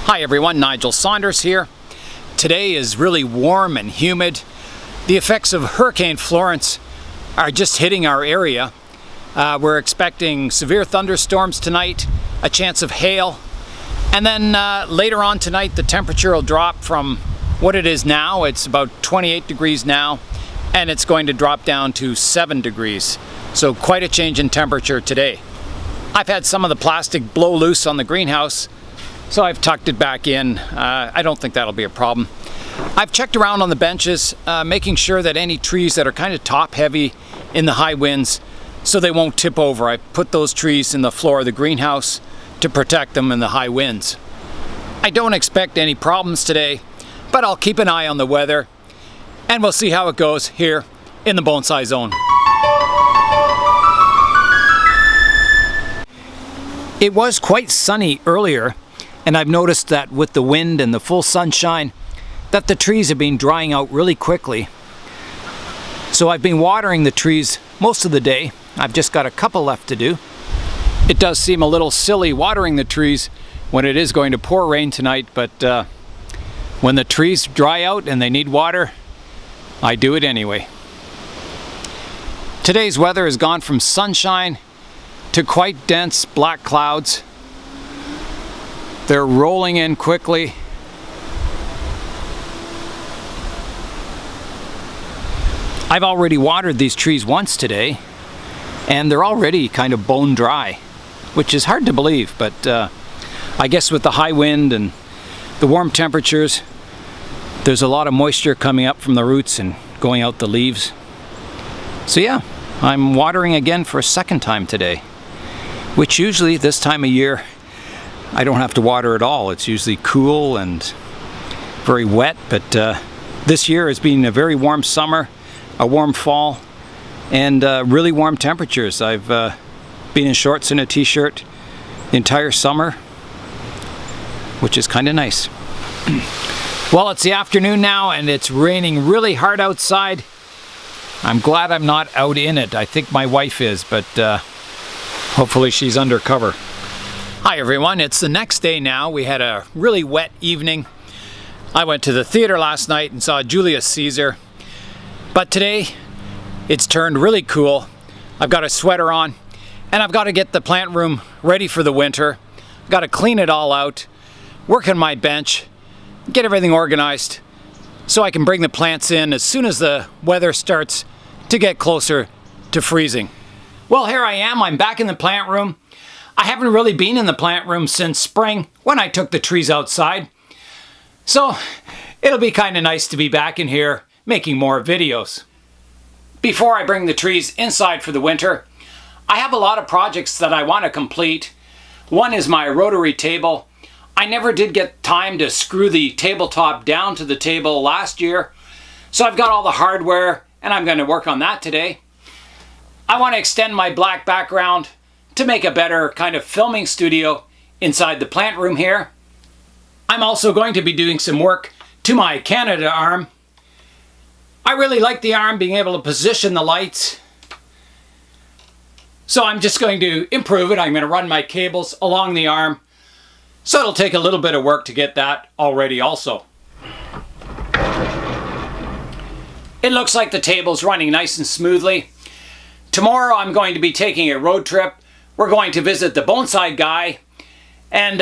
Hi everyone, Nigel Saunders here. Today is really warm and humid. The effects of Hurricane Florence are just hitting our area. We're expecting severe thunderstorms tonight, a chance of hail, and then later on tonight the temperature will drop from what it is now. It's about 28 degrees now, and it's going to drop down to 7 degrees. So quite a change in temperature today. I've had some of the plastic blow loose on the greenhouse, so I've tucked it back in. I don't think that'll be a problem. I've checked around on the benches, making sure that any trees that are kind of top heavy in the high winds, so they won't tip over. I put those trees in the floor of the greenhouse to protect them in the high winds. I don't expect any problems today, but I'll keep an eye on the weather, and we'll see how it goes here in the bonsai zone. It was quite sunny earlier, and I've noticed that with the wind and the full sunshine, that the trees have been drying out really quickly. So I've been watering the trees most of the day. I've just got a couple left to do. It does seem a little silly watering the trees when it is going to pour rain tonight, but when the trees dry out and they need water, I do it anyway. Today's weather has gone from sunshine to quite dense black clouds. They're rolling in quickly. I've already watered these trees once today, and they're already kind of bone dry, which is hard to believe, but I guess with the high wind and the warm temperatures, there's a lot of moisture coming up from the roots and going out the leaves. So yeah, I'm watering again for a second time today, which usually this time of year I don't have to water at all. It's usually cool and very wet, but this year has been a very warm summer, a warm fall, and really warm temperatures. I've been in shorts and a t-shirt the entire summer, which is kind of nice. Well, it's the afternoon now and it's raining really hard outside. I'm glad I'm not out in it. I think my wife is, but hopefully she's under cover. Hi everyone, it's the next day now. We had a really wet evening. I went to the theater last night and saw Julius Caesar. But today, it's turned really cool. I've got a sweater on, and I've got to get the plant room ready for the winter. I've got to clean it all out, work on my bench, get everything organized, so I can bring the plants in as soon as the weather starts to get closer to freezing. Well, here I am. I'm back in the plant room. I haven't really been in the plant room since spring when I took the trees outside. So it'll be kind of nice to be back in here making more videos. Before I bring the trees inside for the winter, I have a lot of projects that I want to complete. One is my rotary table. I never did get time to screw the tabletop down to the table last year, so I've got all the hardware and I'm going to work on that today. I want to extend my black background to make a better kind of filming studio inside the plant room here. I'm also going to be doing some work to my Canada arm. I really like the arm, being able to position the lights. So I'm just going to improve it. I'm going to run my cables along the arm. So it'll take a little bit of work to get that all ready also. It looks like the table's running nice and smoothly. Tomorrow I'm going to be taking a road trip. We're going to visit the bonsai guy and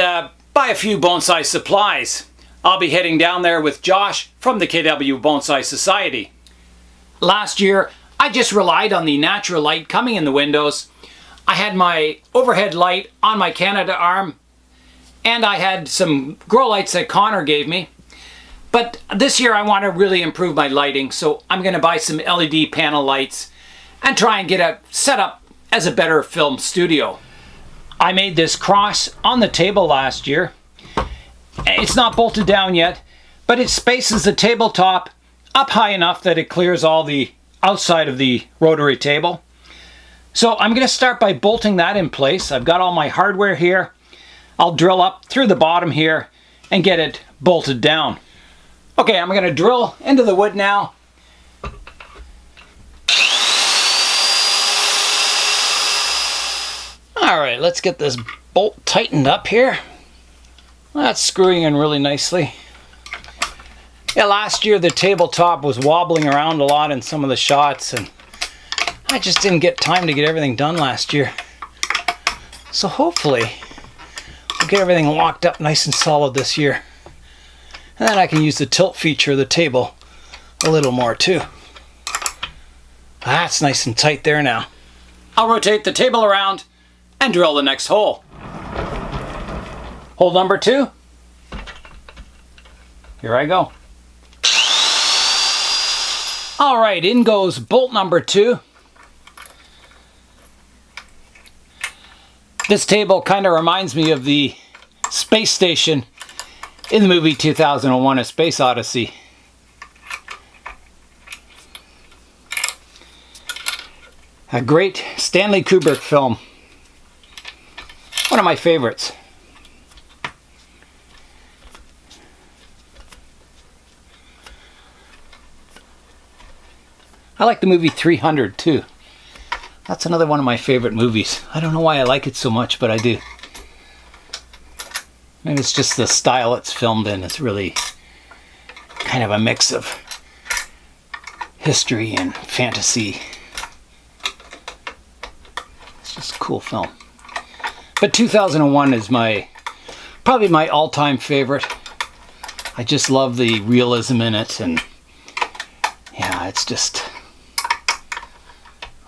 buy a few bonsai supplies. I'll be heading down there with Josh from the KW Bonsai Society. Last year, I just relied on the natural light coming in the windows. I had my overhead light on my Canada arm, and I had some grow lights that Connor gave me. But this year I want to really improve my lighting, so I'm going to buy some LED panel lights and try and get it set up as a better film studio. I made this cross on the table last year. It's not bolted down yet, but it spaces the tabletop up high enough that it clears all the outside of the rotary table. So I'm going to start by bolting that in place. I've got all my hardware here. I'll drill up through the bottom here and get it bolted down. Okay, I'm going to drill into the wood now. All right, let's get this bolt tightened up here. Well, that's screwing in really nicely. Yeah, last year the tabletop was wobbling around a lot in some of the shots, and I just didn't get time to get everything done last year. So hopefully we'll get everything locked up nice and solid this year. And then I can use the tilt feature of the table a little more too. That's nice and tight there now. I'll rotate the table around and drill the next hole. Hole number 2. Here I go. All right, in goes bolt number 2. This table kind of reminds me of the space station in the movie 2001: A Space Odyssey. A great Stanley Kubrick film. One of my favorites. I like the movie 300 too. That's another one of my favorite movies. I don't know why I like it so much, but I do. Maybe it's just the style it's filmed in. It's really kind of a mix of history and fantasy. It's just a cool film. But 2001 is probably my all-time favorite. I just love the realism in it, and yeah, it's just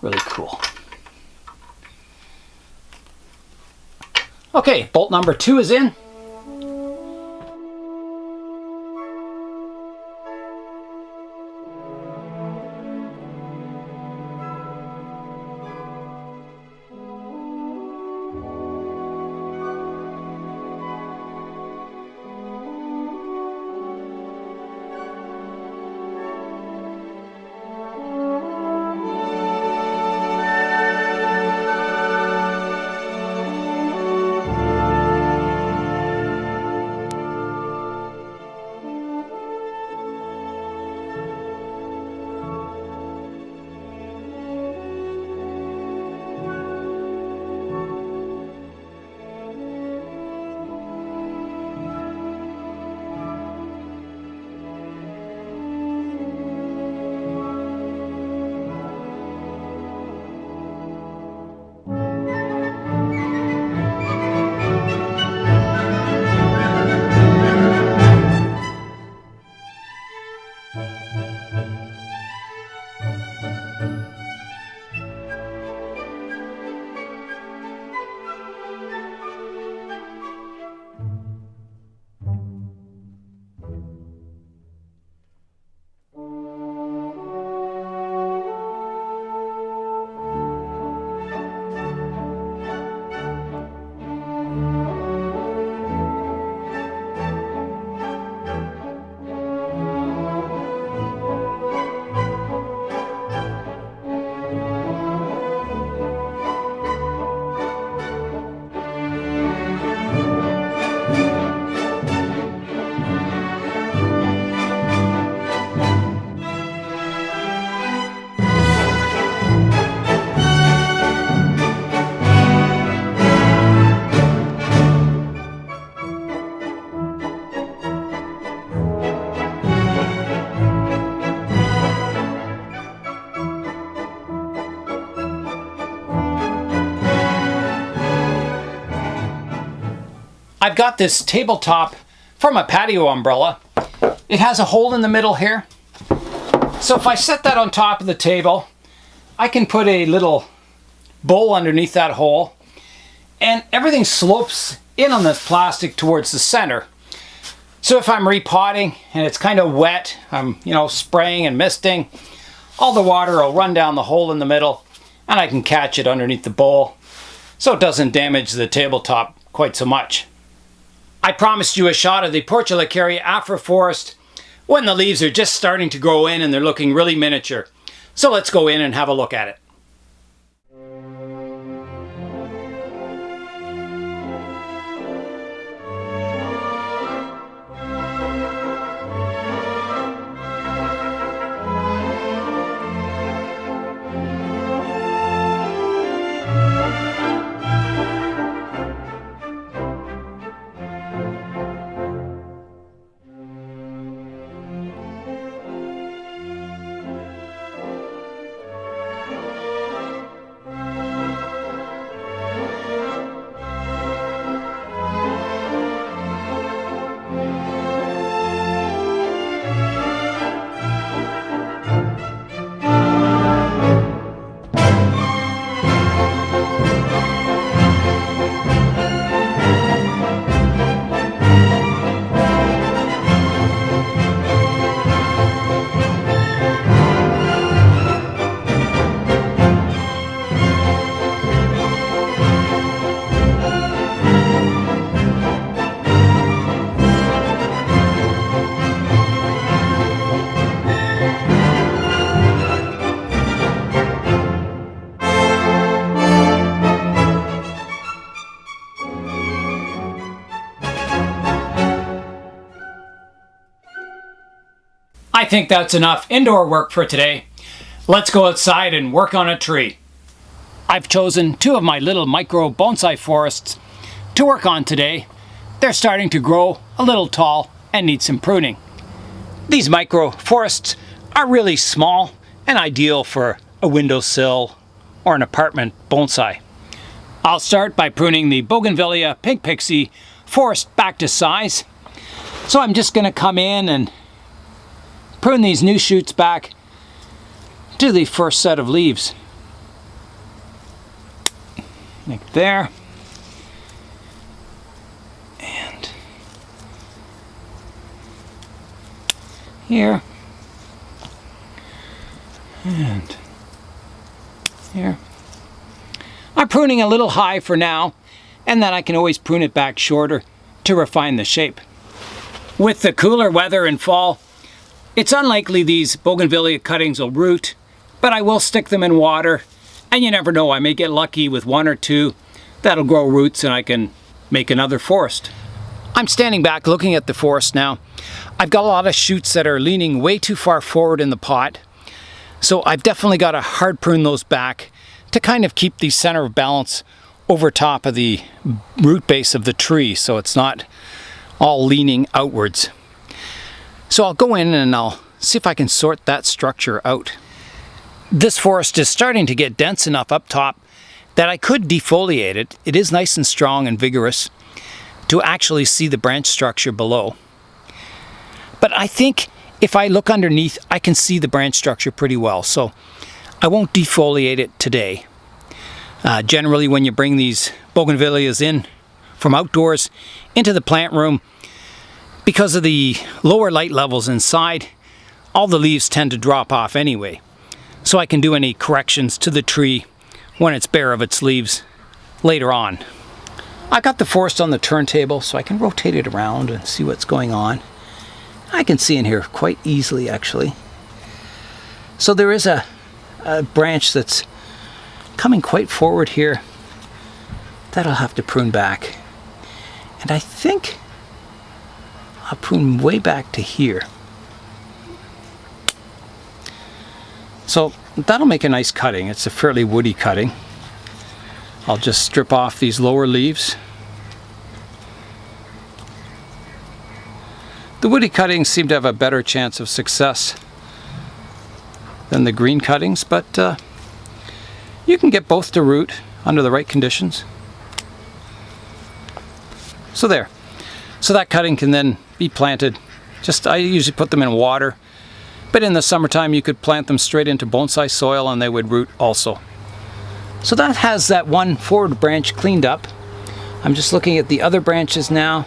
really cool. Okay, bolt number 2 is in. I've got this tabletop from a patio umbrella. It has a hole in the middle here. So if I set that on top of the table, I can put a little bowl underneath that hole, and everything slopes in on this plastic towards the center. So if I'm repotting and it's kind of wet, I'm spraying and misting, all the water will run down the hole in the middle and I can catch it underneath the bowl so it doesn't damage the tabletop quite so much. I promised you a shot of the Portulacaria Afroforest when the leaves are just starting to grow in and they're looking really miniature. So let's go in and have a look at it. think that's enough indoor work for today. Let's go outside and work on a tree. I've chosen 2 of my little micro bonsai forests to work on today. They're starting to grow a little tall and need some pruning. These micro forests are really small and ideal for a windowsill or an apartment bonsai. I'll start by pruning the Bougainvillea pink pixie forest back to size. So I'm just going to come in and prune these new shoots back to the first set of leaves. Like there. And here. And here. I'm pruning a little high for now, and then I can always prune it back shorter to refine the shape. With the cooler weather in fall, it's unlikely these Bougainvillea cuttings will root, but I will stick them in water, and you never know, I may get lucky with 1 or 2 that'll grow roots and I can make another forest. I'm standing back looking at the forest now. I've got a lot of shoots that are leaning way too far forward in the pot, so I've definitely got to hard prune those back to kind of keep the center of balance over top of the root base of the tree so it's not all leaning outwards. So I'll go in and I'll see if I can sort that structure out. This forest is starting to get dense enough up top that I could defoliate it. It is nice and strong and vigorous to actually see the branch structure below. But I think if I look underneath, I can see the branch structure pretty well, so I won't defoliate it today. Generally, when you bring these bougainvilleas in from outdoors into the plant room, because of the lower light levels inside, all the leaves tend to drop off anyway. So I can do any corrections to the tree when it's bare of its leaves later on. I've got the forest on the turntable so I can rotate it around and see what's going on. I can see in here quite easily actually. So there is a branch that's coming quite forward here that I'll have to prune back. And I think I'll prune way back to here. So that'll make a nice cutting. It's a fairly woody cutting. I'll just strip off these lower leaves. The woody cuttings seem to have a better chance of success than the green cuttings, but you can get both to root under the right conditions. So there. So that cutting can then be planted. I usually put them in water, but in the summertime you could plant them straight into bonsai soil and they would root also. So that has that one forward branch cleaned up. I'm just looking at the other branches now.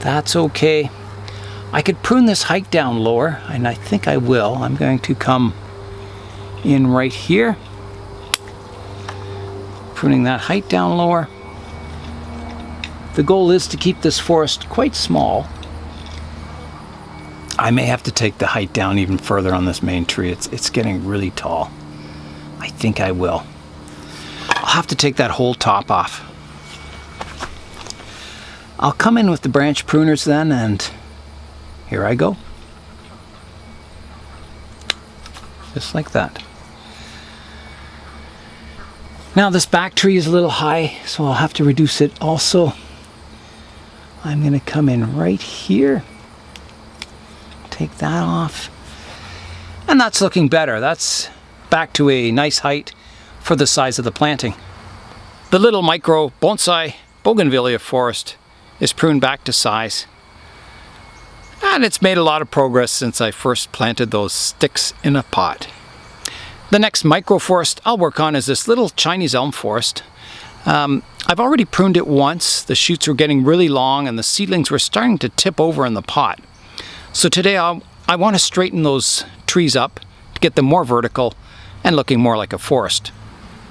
That's okay. I could prune this height down lower, and I think I will. I'm going to come in right here, pruning that height down lower. The goal is to keep this forest quite small. I may have to take the height down even further on this main tree. It's getting really tall. I think I will. I'll have to take that whole top off. I'll come in with the branch pruners then, and here I go. Just like that. Now this back tree is a little high, so I'll have to reduce it also. I'm going to come in right here. Take that off. And that's looking better. That's back to a nice height for the size of the planting. The little micro bonsai bougainvillea forest is pruned back to size. And it's made a lot of progress since I first planted those sticks in a pot. The next micro forest I'll work on is this little Chinese elm forest. I've already pruned it once. The shoots were getting really long and the seedlings were starting to tip over in the pot. So today I want to straighten those trees up to get them more vertical and looking more like a forest.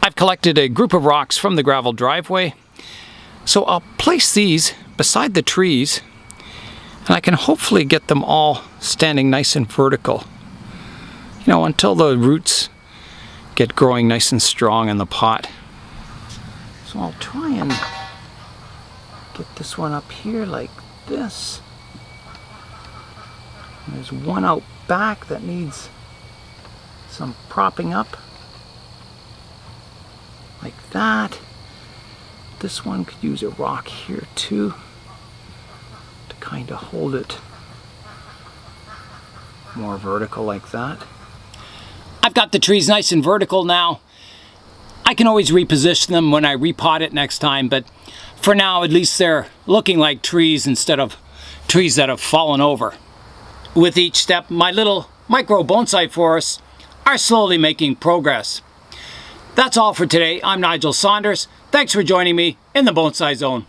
I've collected a group of rocks from the gravel driveway. So I'll place these beside the trees and I can hopefully get them all standing nice and vertical. You know, until the roots get growing nice and strong in the pot. So I'll try and get this one up here like this. There's one out back that needs some propping up. Like that. This one could use a rock here too to kind of hold it more vertical like that. I've got the trees nice and vertical now. I can always reposition them when I repot it next time, but for now at least they're looking like trees instead of trees that have fallen over. With each step, my little micro bonsai forests are slowly making progress. That's all for today. I'm Nigel Saunders. Thanks for joining me in the Bonsai Zone.